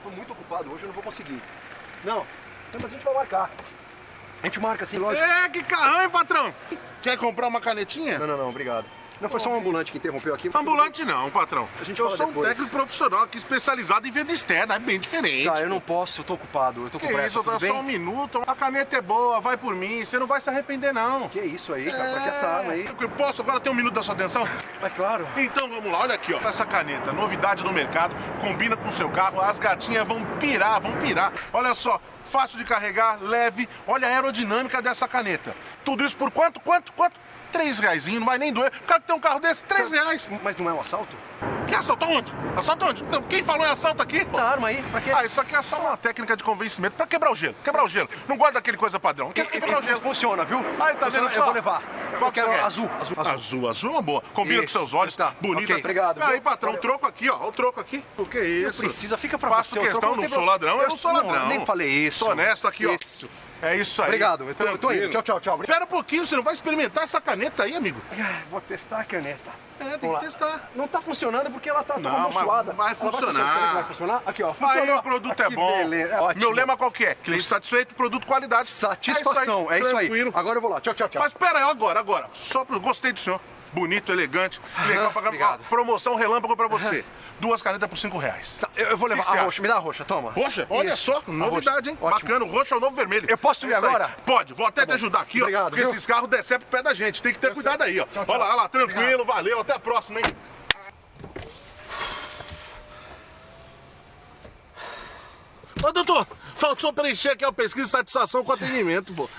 tô muito ocupado hoje, eu não vou conseguir. Não, mas a gente vai marcar. A gente marca assim, lógico. É, que carrão, hein, patrão? Quer comprar uma canetinha? Não, obrigado. Não, foi só um ambulante que interrompeu aqui. Ambulante não, patrão. A gente eu fala sou depois. um técnico profissional aqui especializado em venda externa, é bem diferente. Tá, eu não posso, eu tô ocupado, eu tô com Que pressa, isso, tudo bem? só um minuto. A caneta é boa, vai por mim, você não vai se arrepender, não. Que isso aí, cara? Pra que essa arma aí? Eu posso agora ter um minuto da sua atenção? Mas claro. Então vamos lá, olha aqui, ó. Essa caneta, novidade no mercado, combina com o seu carro, as gatinhas vão pirar, Olha só, fácil de carregar, leve, olha a aerodinâmica dessa caneta. Tudo isso por quanto? R$3, não vai nem doer. O cara que tem um carro desse, R$3. Mas não é um assalto? Que assalto onde? Assalto onde? Não, quem falou é assalto aqui? Essa arma aí, pra quê? Ah, isso aqui é só uma técnica de convencimento pra quebrar o gelo. Não gosta daquele coisa padrão. Quebrar o gelo. Funciona, viu? Aí, tá vendo só? Eu vou levar. Qual Eu quero que você quer? azul. Azul é uma boa. Combina Isso, com seus olhos, tá. bonita. Ok, obrigado, Aí, viu? patrão, Valeu. troco aqui, ó. O troco aqui. O que é isso? Precisa, fica pra Faço você. questão, não sou ladrão, eu não sou ladrão. Nem falei isso. Sou honesto aqui, ó. Isso. É isso aí. Obrigado, eu tô indo. Tranquilo. Tchau. Espera um pouquinho, você não vai experimentar essa caneta aí, amigo? Vou testar a caneta. É, tem Vamos que lá. testar. Não tá funcionando porque ela tá toda Não, mas amonçoada. vai Ela funcionar. Será que vai funcionar? Aqui, ó. Aí Funcionou. o produto é Que bom. beleza. Ótimo. Meu lema qual que é? Cliente satisfeito, produto qualidade. Satisfação, é isso aí. Tranquilo. Agora eu vou lá. Tchau. Mas pera aí, agora. Gostei do senhor. Bonito, elegante, legal pra caramba. obrigado. Ó, promoção relâmpago pra você. 2 canetas por R$5. Tá, eu vou levar que você a roxa. Me dá a roxa, toma. Roxa? Olha Isso, só, a novidade, roxa. hein? Ótimo. Bacana, o roxo é o novo vermelho. Eu posso ir Isso aí. agora? Pode, vou até te ajudar aqui, Obrigado, ó. Porque viu? esses carros descem pro pé da gente. Tem que ter cuidado aí, ó. Tchau. Olha lá, tranquilo, valeu, até a próxima, hein? Ô, doutor, faltou preencher aqui a pesquisa de satisfação com atendimento, pô.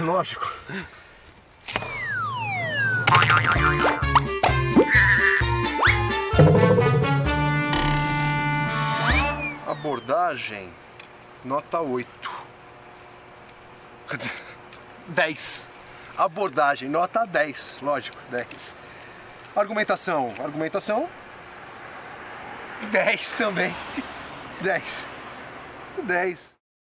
Lógico. Abordagem, nota 8. 10. Abordagem, nota 10. Lógico, 10. Argumentação, 10 também. 10. 10.